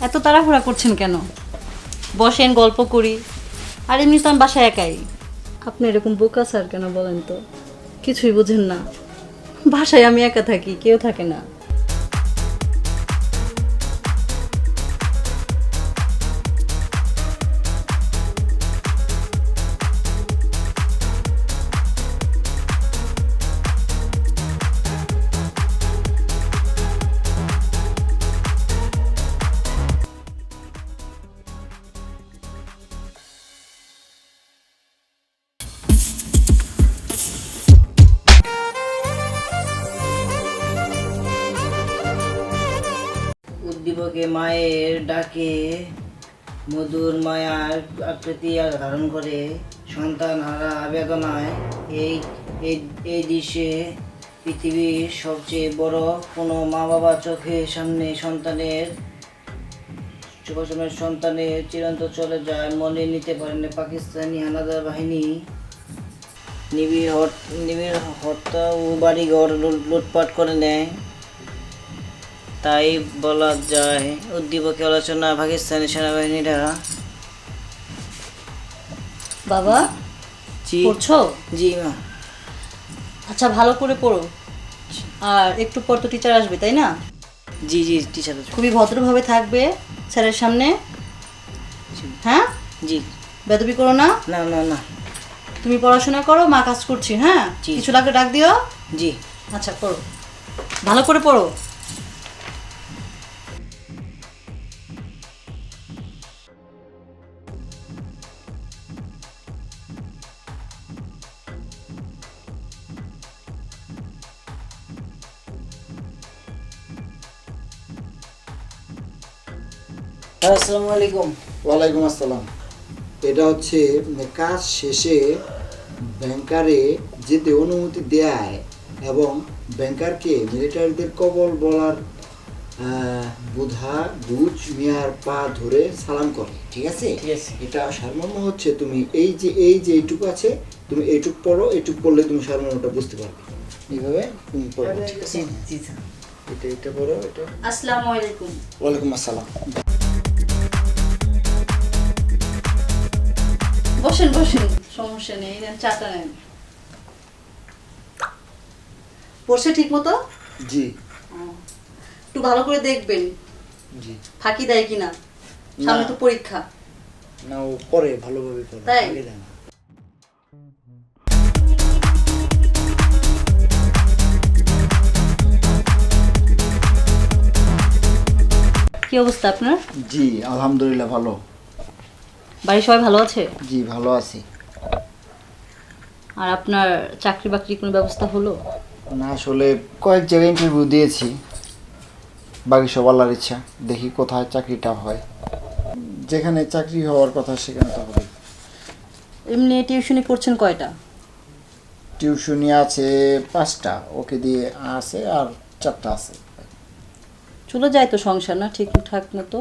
এত তাড়াহুড়া করছেন কেন? বসেন, গল্প করি। আর এমনি তো আমি বাসায় একাই। আপনি এরকম বোকা স্যার কেন বলেন তো? কিছুই বোঝেন না। বাসায় আমি একা থাকি, কেউ থাকে না। উদ্দীপকে মায়ের ডাকে মধুর মায়ার আকৃতি ধারণ করে সন্তান হারা বেদনায় এই এই এই দৃশ্যে পৃথিবীর সবচেয়ে বড় কোনো মা বাবা চোখের সামনে সন্তানের চিরন্ত চলে যায়, মনে নিতে পারেন পাকিস্তানি হানাদার বাহিনী নিবিড় হত্যা ও বাড়িঘর লুটপাট করে নেয়। তাই বলা যায় উদ্দীপকে আলোচনা পাকিস্তানি সেনাবাহিনীরা। বাবা, জি পড়ছো? জি মা। আচ্ছা, ভালো করে পড়ো। আর একটু পর তো টিচার আসবে, তাই না? জি জি টিচার। খুবই ভদ্রভাবে থাকবে স্যারের সামনে। হ্যাঁ, জি। বেদবি করো না। না না না। তুমি পড়াশোনা করো, মা কাজ করছি। হ্যাঁ, জি। কিছু লাগলে ডাক দিও। জি। আচ্ছা, পড়ো, ভালো করে পড়ো। আসসালামু আলাইকুম। ওয়ালাইকুম আসসালাম। এটা হচ্ছে কাজ শেষে ব্যাংকারে যেতে অনুমতি দেয় এবং ব্যাংকারকে মিলিটারিদের কবল বলার বুধা বুঝ মিয়ার পা ধরে সালাম করে। ঠিক আছে, ঠিক আছে। এটা সারমর্ম হচ্ছে তুমি এই যে এইটুকু আছে, তুমি এইটুকু পড়ো, এইটুকু পড়লে তুমি সারমর্মটা বুঝতে পারবে। এইভাবে তুমি পড়ো। ঠিক আছে, জি জি। এটা পড়ো। এটা আসসালামু আলাইকুম। ওয়ালাইকুম আসসালাম। বসেন বসেন, সমস্যা নেই, নেন চাটা নেন। পড়ছে ঠিক মতো? জি একটু ভালো করে দেখবেন জি। ফাঁকি দেয় কিনা, সামনে তো পরীক্ষা। না, ও পরে ভালোভাবে পড়ে। তাই? আগে দেয় না। কি অবস্থা আপনার? জি আলহামদুলিল্লাহ ভালো। বাড়ির সবাই ভালো আছে? জি ভালো আছি। আর আপনার চাকরি বাকরির কোনো ব্যবস্থা হলো? না, আসলে কয়েক জায়গায় ইন্টারভিউ দিয়েছি, বাকি সব আল্লাহর ইচ্ছা। দেখি কোথায় চাকরিটা হয়, যেখানে চাকরি হওয়ার কথা সেখানে তো হবে। এমনি টিউশনি করছেন কয়টা? টিউশনি আছে 5টা, ওকে দিয়ে আছে, আর 4টা আছে। চলে যায় তো সংসার, না ঠিকঠাক মতো?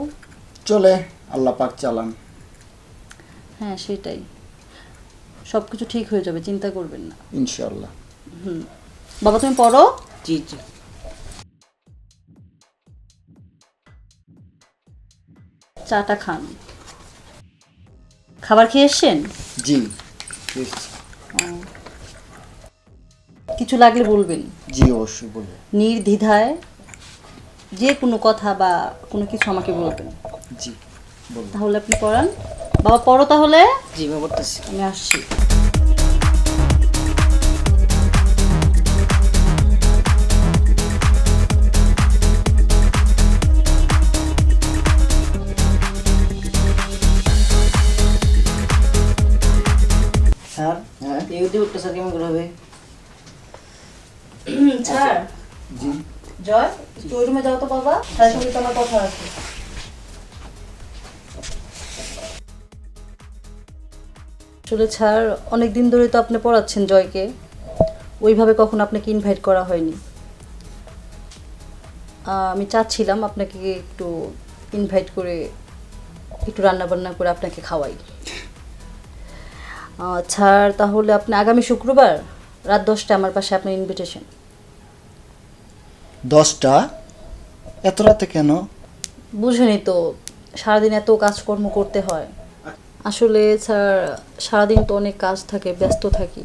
চলে, আল্লাহ পাক চালান। হ্যাঁ, সেটাই। সব কিছু ঠিক হয়ে যাবে, চিন্তা করবেন না। ইনশাল্লাহ। বাবা, তুমি পড়ো। জি জি। চাটা খান। খাবার খেয়ে এসছেন? জি কিছু লাগলে বলবেন, জি অবশ্যই বলবো। নির্দ্বিধায় যে কোনো কথা বা কোনো কিছু আমাকে বলবেন। জি বলবো। তাহলে আপনি পড়ান। বাবা, পড়ো তাহলে। জি মা, পড়তেছি। আমি আসছি। স্যার, হ্যাঁ এই উদ্দীপকটা স্যার কেমন করে হবে? স্যার, জি। জয়, একটু ওই রুমে যাও তো বাবা, তার সঙ্গে তো আমার কথা আছে। আসলে স্যার, অনেক দিন ধরে তো আপনি পড়াচ্ছেন জয়কে, ওইভাবে কখনো আপনাকে ইনভাইট করা হয়নি। আমি চাচ্ছিলাম আপনাকে একটু ইনভাইট করে একটু রান্না বান্না করে আপনাকে খাওয়াই। স্যার, তাহলে আপনি আগামী শুক্রবার রাত 10টায় আমার পাশে আপনার ইনভিটেশন। 10টা? এত রাতে কেন? বুঝেনি তো, সারাদিন এত কাজকর্ম করতে হয়। আসলে স্যার সারাদিন তো অনেক কাজ থাকে, ব্যস্ত থাকি,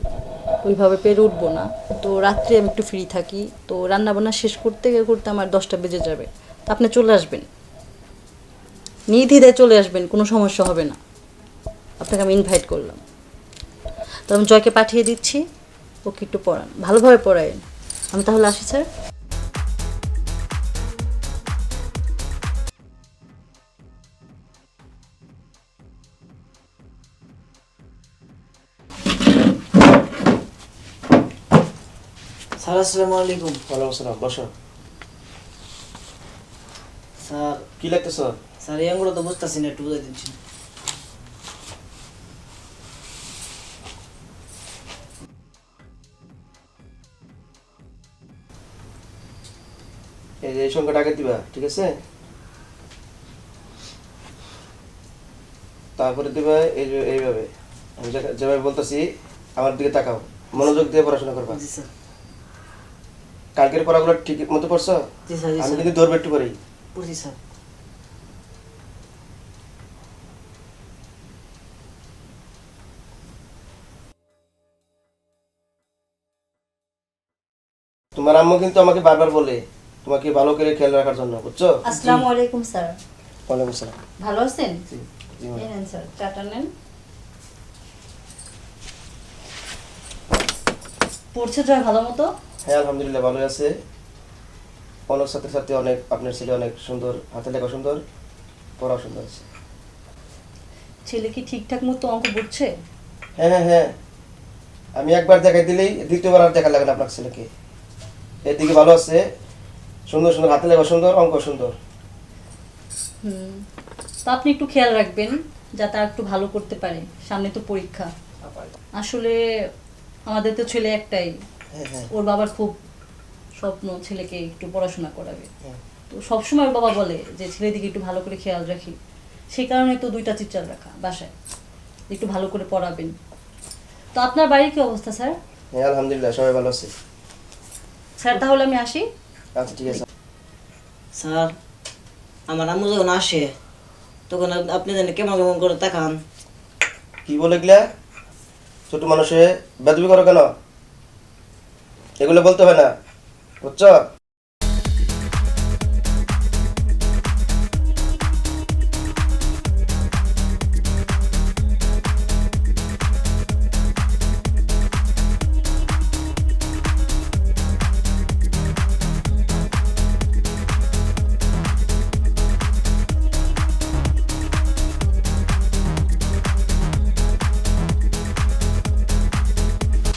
ওইভাবে পেরে উঠবো না। তো রাত্রে আমি একটু ফ্রি থাকি, তো রান্নাবান্না শেষ করতে করতে আমার 10টা বেজে যাবে। তো আপনি চলে আসবেন, নির্দ্বিধায় চলে আসবেন, কোনো সমস্যা হবে না। আপনাকে আমি ইনভাইট করলাম। তো আমি জয়কে পাঠিয়ে দিচ্ছি, ওকে একটু পড়ান, ভালোভাবে পড়ায়েন। আমি তাহলে আসি স্যার। স্যার আসসালামু আলাইকুম। ওয়ালাইকুম আসসালাম, বসো। স্যার কি লাগতেছ? স্যার এই আঙ্গুলো তো বুঝতেছি না, একটু বুঝাই দিচ্ছি। এই যে এই সংখ্যাটা আগে দিবা, ঠিক আছে? তারপরে দিবা এই যে এইভাবে, আমি যেভাবে বলতেছি আমার দিকে তাকাও, মনোযোগ দিয়ে পড়াশোনা করবা। জি স্যার। কালকের পড়াগুলো ঠিক মতো পড়ছো? জি স্যার। জি আমি স্যার, কিন্তু ধরবে একটু করেই। পড়ছি স্যার। তোমার আম্মু কিন্তু আমাকে বারবার বলে তোমাকে ভালো করে খেয়াল রাখার জন্য, বুঝছো? আসসালামু আলাইকুম স্যার। ওয়ালাইকুম আসসালাম। ভালো আছেন? জি জি এই ম্যাম। নেন স্যার, চাটা নেন। পড়ছে জয় ভালো মতো? হ্যাঁ আলহামদুলিল্লাহ ভালোই আছে। অনেক ছাত্রছাত্রী অনেক, আপনার ছেলে অনেক সুন্দর, হাতে লেখা সুন্দর, পড়াও সুন্দর আছে। ছেলে কি ঠিকঠাক মতো অঙ্ক বুঝছে? হ্যাঁ হ্যাঁ হ্যাঁ, আমি একবার দেখাই দিলেই দ্বিতীয়বার আর দেখা লাগে না আপনার ছেলেকে। এদিকে ভালো আছে, সুন্দর সুন্দর, হাতে লেখা সুন্দর, অঙ্ক সুন্দর। হুম, তো আপনি একটু খেয়াল রাখবেন যাতে আর একটু ভালো করতে পারে, সামনে তো পরীক্ষা। আসলে আমাদের তো ছেলে একটাই, হ্যাঁ হ্যাঁ ওর বাবার খুব স্বপ্ন ছেলেকে একটু পড়াশোনা করাবে। হ্যাঁ। তো সবসময় ওর বাবা বলে যে ছেলের দিকে একটু ভালো করে খেয়াল রাখি, সেই কারণে তো 2টা টিচার রাখা বাসায়, একটু ভালো করে পড়াবেন। তো আপনার বাড়ির কি অবস্থা স্যার? হ্যাঁ আলহামদুলিল্লাহ সবাই ভালো আছে। স্যার তাহলে আমি আসি। আচ্ছা ঠিক আছে। স্যার আমার আম্মু যখন আসে তখন আপনি জানেন কেমন কেমন করে তাকান। কি বলে গেলা? ছোট মানুষে বেদবি করো কেন? এগুলো বলতে হয় না, বুঝছো?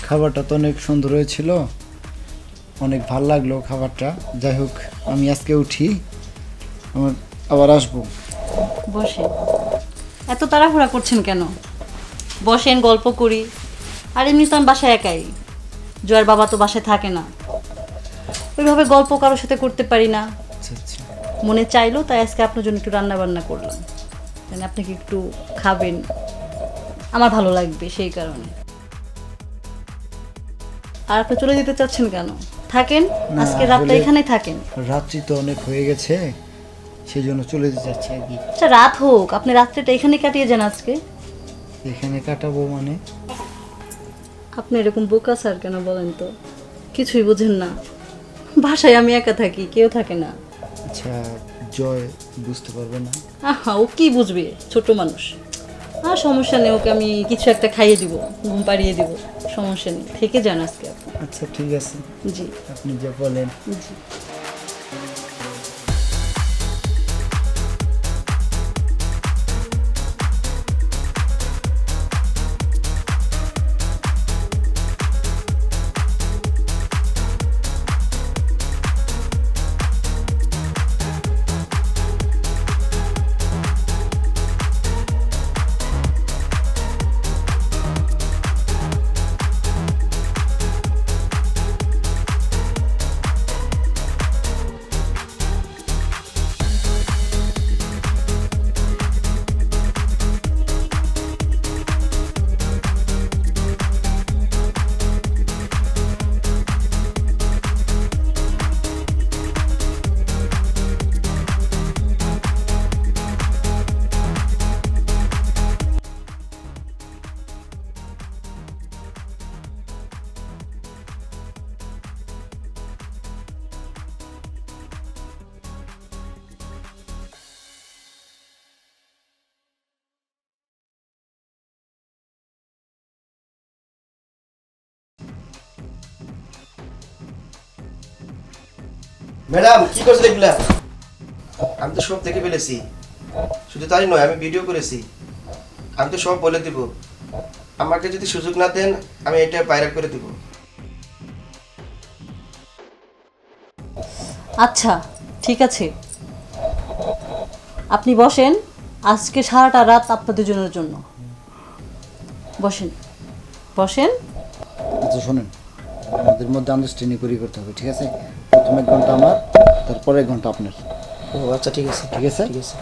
খাবারটা তো অনেক সুন্দর হয়েছিল, অনেক ভাল লাগলো খাবারটা। যাই হোক, আমি আজকে উঠি, আমার আবার আসবো। বসেন, এত তাড়াহুড়া করছেন কেন? বসেন, গল্প করি। আর এমনি তো আমি বাসায় একাই, জয়ের বাবা তো বাসায় থাকে না, ওইভাবে গল্প কারোর সাথে করতে পারি না। আচ্ছা আচ্ছা, মনে চাইলো তাই আজকে আপনার জন্য একটু রান্না বান্না করলাম, মানে আপনাকে একটু খাবেন, আমার ভালো লাগবে সেই কারণে। আর আপনি চলে যেতে চাচ্ছেন কেন? থাকেন, না, আজকে রাতটা আসলে- এখানেই থাকেন। রাত্রি তো অনেক হয়ে গেছে, সেই জন্য চলে যেতে চাচ্ছি আর কি। আচ্ছা রাত হোক, আপনি রাত্রিটা এখানে কাটিয়ে যান আজকে। এখানে কাটাবো মানে? আপনি এরকম বোকা স্যার কেন বলেন তো? কিছুই বোঝেন না, বাসায় আমি একা থাকি, কেউ থাকে না। আচ্ছা, জয় বুঝতে পারবে না? আহা, ও কি বুঝবে, ছোট মানুষ। আর সমস্যা নেই, ওকে আমি কিছু একটা খাইয়ে দিব, ঘুম পাড়িয়ে দিব, সমস্যা নেই, থেকে যান আজকে আপনি। আচ্ছা ঠিক আছে, জি আপনি যা বলেন। জি। ম্যাডাম কি করছেন এগুলা? আমি তো সব দেখে ফেলেছি, শুধু তাই নয় আমি ভিডিও করেছি, আমি তো সব বলে দিব। আমাকে যদি সুযোগ না দেন আমি এটা ভাইরাল করে দিব। আচ্ছা ঠিক আছে, আপনি বসেন, আজকে সারাটা রাত আপনাদের দুজনের জন্য। বসেন বসেন। আচ্ছা শোনেন, আমাদের মধ্যে আন্ডারস্ট্যান্ডিং করি করতে হবে, ঠিক আছে? প্রথম 1 ঘন্টা আমার, তারপরে 1 ঘন্টা আপনার, ও আচ্ছা ঠিক আছে, ঠিক আছে? ঠিক আছে।